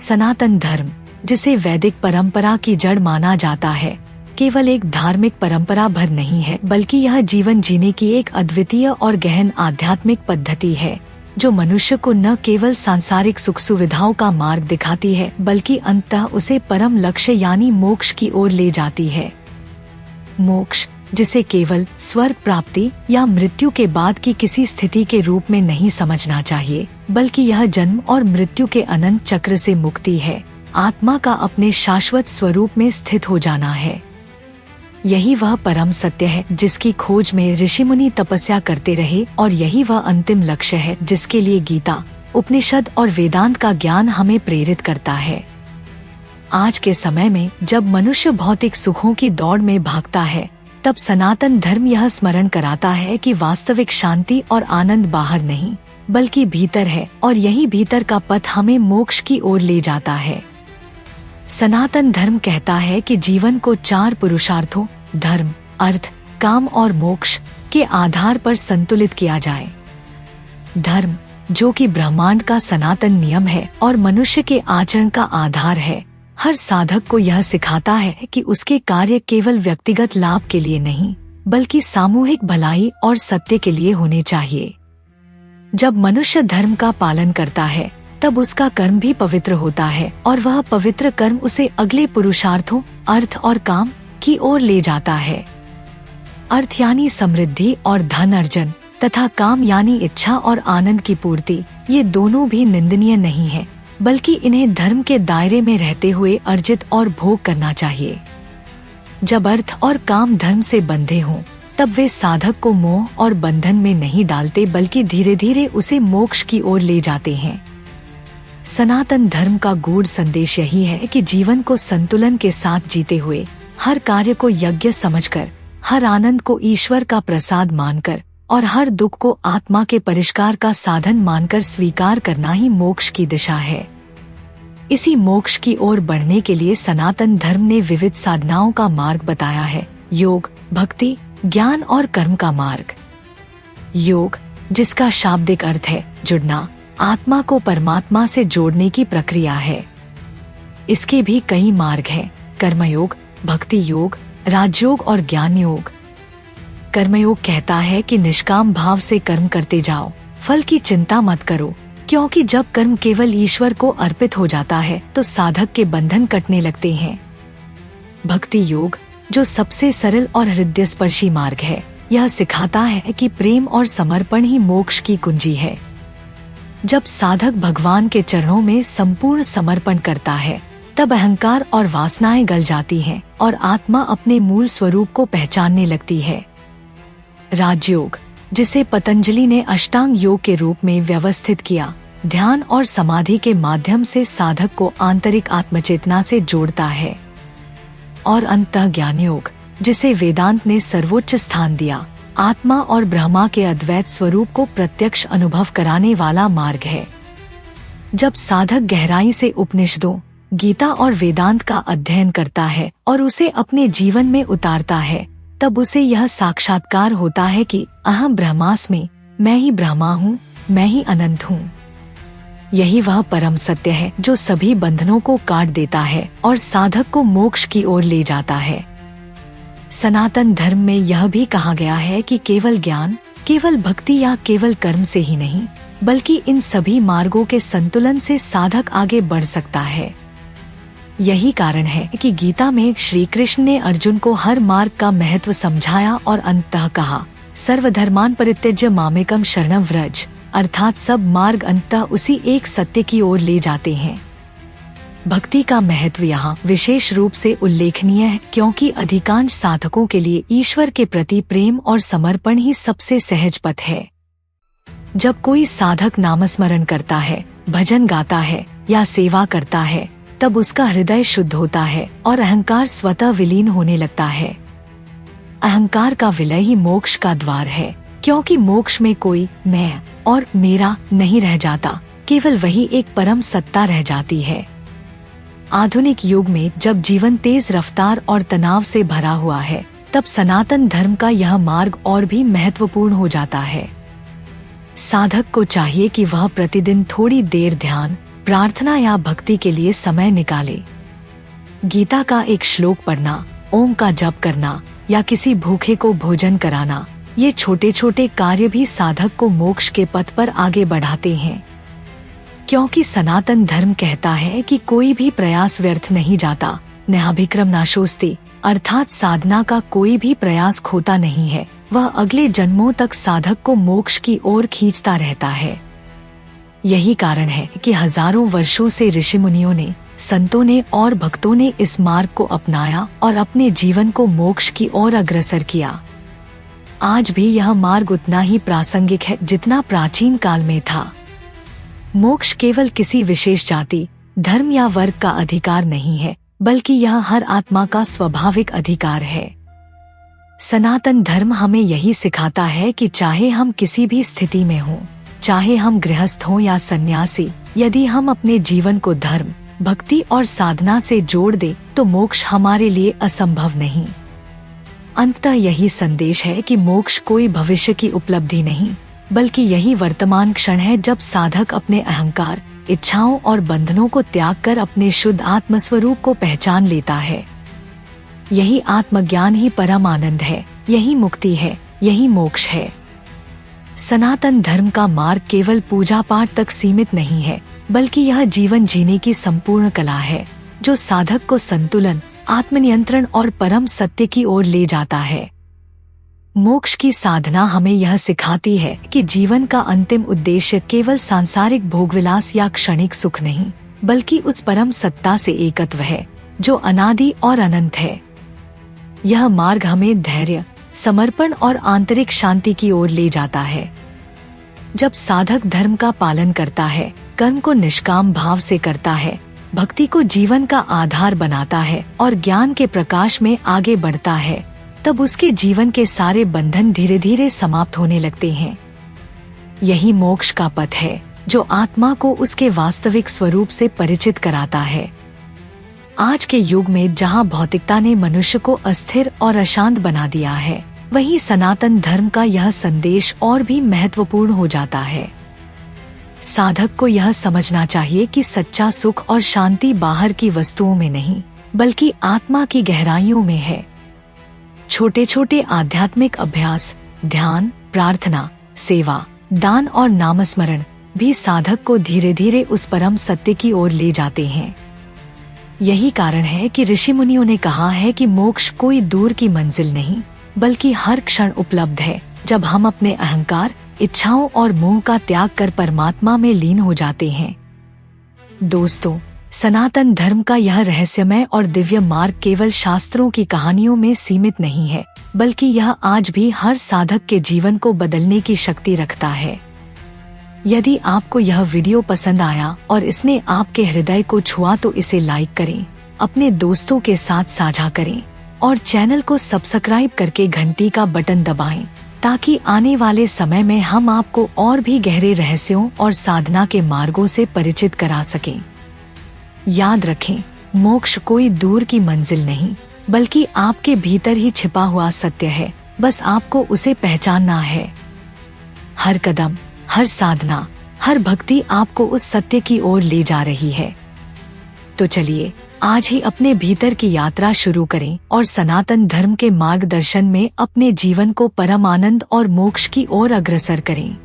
सनातन धर्म, जिसे वैदिक परंपरा की जड़ माना जाता है, केवल एक धार्मिक परंपरा भर नहीं है, बल्कि यह जीवन जीने की एक अद्वितीय और गहन आध्यात्मिक पद्धति है, जो मनुष्य को न केवल सांसारिक सुख सुविधाओं का मार्ग दिखाती है, बल्कि अंततः उसे परम लक्ष्य यानी मोक्ष की ओर ले जाती है। मोक्ष, जिसे केवल स्वर्ग प्राप्ति या मृत्यु के बाद की किसी स्थिति के रूप में नहीं समझना चाहिए, बल्कि यह जन्म और मृत्यु के अनंत चक्र से मुक्ति है, आत्मा का अपने शाश्वत स्वरूप में स्थित हो जाना है। यही वह परम सत्य है जिसकी खोज में ऋषि मुनि तपस्या करते रहे, और यही वह अंतिम लक्ष्य है जिसके लिए गीता, उपनिषद और वेदांत का ज्ञान हमें प्रेरित करता है। आज के समय में जब मनुष्य भौतिक सुखों की दौड़ में भागता है, तब सनातन धर्म यह स्मरण कराता है कि वास्तविक शांति और आनंद बाहर नहीं, बल्कि भीतर है, और यही भीतर का पथ हमें मोक्ष की ओर ले जाता है। सनातन धर्म कहता है कि जीवन को 4 पुरुषार्थों धर्म, अर्थ, काम और मोक्ष के आधार पर संतुलित किया जाए। धर्म, जो कि ब्रह्मांड का सनातन नियम है और मनुष्य के आचरण का आधार है, हर साधक को यह सिखाता है कि उसके कार्य केवल व्यक्तिगत लाभ के लिए नहीं, बल्कि सामूहिक भलाई और सत्य के लिए होने चाहिए। जब मनुष्य धर्म का पालन करता है, तब उसका कर्म भी पवित्र होता है, और वह पवित्र कर्म उसे अगले पुरुषार्थों अर्थ और काम की ओर ले जाता है। अर्थ यानी समृद्धि और धन अर्जन, तथा काम यानी इच्छा और आनंद की पूर्ति। ये दोनों भी निंदनीय नहीं है, बल्कि इन्हें धर्म के दायरे में रहते हुए अर्जित और भोग करना चाहिए। जब अर्थ और काम धर्म से बंधे हों, तब वे साधक को मोह और बंधन में नहीं डालते, बल्कि धीरे धीरे उसे मोक्ष की ओर ले जाते हैं। सनातन धर्म का गूढ़ संदेश यही है कि जीवन को संतुलन के साथ जीते हुए, हर कार्य को यज्ञ समझकर, हर आनंद को ईश्वर का प्रसाद मानकर, और हर दुख को आत्मा के परिष्कार का साधन मानकर स्वीकार करना ही मोक्ष की दिशा है। इसी मोक्ष की ओर बढ़ने के लिए सनातन धर्म ने विविध साधनाओं का मार्ग बताया है। योग, भक्ति, ज्ञान और कर्म का मार्ग। योग, जिसका शाब्दिक अर्थ है जुड़ना, आत्मा को परमात्मा से जोड़ने की प्रक्रिया है। इसके भी कई मार्ग हैं: कर्मयोग, भक्ति योग, राजयोग और ज्ञान योग। कर्मयोग कहता है कि निष्काम भाव से कर्म करते जाओ, फल की चिंता मत करो, क्योंकि जब कर्म केवल ईश्वर को अर्पित हो जाता है तो साधक के बंधन कटने लगते हैं। भक्ति योग, जो सबसे सरल और हृदयस्पर्शी मार्ग है, यह सिखाता है कि प्रेम और समर्पण ही मोक्ष की कुंजी है। जब साधक भगवान के चरणों में संपूर्ण समर्पण करता है, तब अहंकार और वासनाएं गल जाती हैं और आत्मा अपने मूल स्वरूप को पहचानने लगती है। राजयोग, जिसे पतंजलि ने अष्टांग योग के रूप में व्यवस्थित किया, ध्यान और समाधि के माध्यम से साधक को आंतरिक आत्मचेतना से जोड़ता है। और अंतः ज्ञान योग, जिसे वेदांत ने सर्वोच्च स्थान दिया, आत्मा और ब्रह्मा के अद्वैत स्वरूप को प्रत्यक्ष अनुभव कराने वाला मार्ग है। जब साधक गहराई से उपनिषदों, गीता और वेदांत का अध्ययन करता है और उसे अपने जीवन में उतारता है, तब उसे यह साक्षात्कार होता है कि अहम ब्रह्मास्मि, मैं ही ब्रह्मा हूँ, मैं ही अनंत हूँ। यही वह परम सत्य है जो सभी बंधनों को काट देता है और साधक को मोक्ष की ओर ले जाता है। सनातन धर्म में यह भी कहा गया है कि केवल ज्ञान, केवल भक्ति या केवल कर्म से ही नहीं, बल्कि इन सभी मार्गों के संतुलन से साधक आगे बढ़ सकता है। यही कारण है कि गीता में श्री कृष्ण ने अर्जुन को हर मार्ग का महत्व समझाया और अंततः कहा, सर्वधर्मान परित्यज्य मामेकम शरणं व्रज, अर्थात सब मार्ग अंततः उसी एक सत्य की ओर ले जाते हैं। भक्ति का महत्व यहाँ विशेष रूप से उल्लेखनीय है, क्योंकि अधिकांश साधकों के लिए ईश्वर के प्रति प्रेम और समर्पण ही सबसे सहज पथ है। जब कोई साधक नामस्मरण करता है, भजन गाता है या सेवा करता है, तब उसका हृदय शुद्ध होता है और अहंकार स्वतः विलीन होने लगता है। अहंकार का विलय ही मोक्ष का द्वार है, क्योंकि मोक्ष में कोई मैं और मेरा नहीं रह जाता, केवल वही एक परम सत्ता रह जाती है। आधुनिक युग में जब जीवन तेज रफ्तार और तनाव से भरा हुआ है, तब सनातन धर्म का यह मार्ग और भी महत्वपूर्ण हो जाता है। साधक को चाहिए कि वह प्रतिदिन थोड़ी देर ध्यान, प्रार्थना या भक्ति के लिए समय निकालें। गीता का एक श्लोक पढ़ना, ओम का जप करना या किसी भूखे को भोजन कराना, ये छोटे छोटे कार्य भी साधक को मोक्ष के पथ पर आगे बढ़ाते हैं। क्योंकि सनातन धर्म कहता है कि कोई भी प्रयास व्यर्थ नहीं जाता, नहाभिक्रम नाशोस्ति, अर्थात साधना का कोई भी प्रयास खोता नहीं है, वह अगले जन्मों तक साधक को मोक्ष की ओर खींचता रहता है। यही कारण है कि हजारों वर्षों से ऋषि मुनियों ने, संतों ने और भक्तों ने इस मार्ग को अपनाया और अपने जीवन को मोक्ष की ओर अग्रसर किया। आज भी यह मार्ग उतना ही प्रासंगिक है जितना प्राचीन काल में था। मोक्ष केवल किसी विशेष जाति, धर्म या वर्ग का अधिकार नहीं है, बल्कि यह हर आत्मा का स्वाभाविक अधिकार है। सनातन धर्म हमें यही सिखाता है कि चाहे हम किसी भी स्थिति में हों, चाहे हम गृहस्थ हों या सन्यासी, यदि हम अपने जीवन को धर्म, भक्ति और साधना से जोड़ दें तो मोक्ष हमारे लिए असंभव नहीं। अंततः यही संदेश है कि मोक्ष कोई भविष्य की उपलब्धि नहीं, बल्कि यही वर्तमान क्षण है जब साधक अपने अहंकार, इच्छाओं और बंधनों को त्याग कर अपने शुद्ध आत्मस्वरूप को पहचान लेता है। यही आत्मज्ञान ही परम आनंद है, यही मुक्ति है, यही मोक्ष है। सनातन धर्म का मार्ग केवल पूजा पाठ तक सीमित नहीं है, बल्कि यह जीवन जीने की संपूर्ण कला है, जो साधक को संतुलन, आत्मनियंत्रण और परम सत्य की ओर ले जाता है। मोक्ष की साधना हमें यह सिखाती है कि जीवन का अंतिम उद्देश्य केवल सांसारिक भोगविलास या क्षणिक सुख नहीं, बल्कि उस परम सत्ता से एकत्व है, जो अनादि और अनंत है। यह मार्ग हमें धैर्य, समर्पण और आंतरिक शांति की ओर ले जाता है। जब साधक धर्म का पालन करता है, कर्म को निष्काम भाव से करता है, भक्ति को जीवन का आधार बनाता है और ज्ञान के प्रकाश में आगे बढ़ता है, तब उसके जीवन के सारे बंधन धीरे धीरे समाप्त होने लगते हैं। यही मोक्ष का पथ है, जो आत्मा को उसके वास्तविक स्वरूप से परिचित कराता है। आज के युग में जहां भौतिकता ने मनुष्य को अस्थिर और अशांत बना दिया है, वहीं सनातन धर्म का यह संदेश और भी महत्वपूर्ण हो जाता है। साधक को यह समझना चाहिए कि सच्चा सुख और शांति बाहर की वस्तुओं में नहीं, बल्कि आत्मा की गहराइयों में है। छोटे छोटे आध्यात्मिक अभ्यास, ध्यान, प्रार्थना, सेवा, दान और नामस्मरण भी साधक को धीरे धीरे उस परम सत्य की ओर ले जाते हैं। यही कारण है कि ऋषि मुनियों ने कहा है कि मोक्ष कोई दूर की मंजिल नहीं, बल्कि हर क्षण उपलब्ध है, जब हम अपने अहंकार, इच्छाओं और मोह का त्याग कर परमात्मा में लीन हो जाते हैं। दोस्तों, सनातन धर्म का यह रहस्यमय और दिव्य मार्ग केवल शास्त्रों की कहानियों में सीमित नहीं है, बल्कि यह आज भी हर साधक के जीवन को बदलने की शक्ति रखता है। यदि आपको यह वीडियो पसंद आया और इसने आपके हृदय को छुआ तो इसे लाइक करें, अपने दोस्तों के साथ साझा करें और चैनल को सब्सक्राइब करके घंटी का बटन दबाएं, ताकि आने वाले समय में हम आपको और भी गहरे रहस्यों और साधना के मार्गों से परिचित करा सकें। याद रखें, मोक्ष कोई दूर की मंजिल नहीं, बल्कि आपके भीतर ही छिपा हुआ सत्य है, बस आपको उसे पहचानना है। हर कदम, हर साधना, हर भक्ति आपको उस सत्य की ओर ले जा रही है। तो चलिए आज ही अपने भीतर की यात्रा शुरू करें और सनातन धर्म के मार्गदर्शन में अपने जीवन को परम आनंद और मोक्ष की ओर अग्रसर करें।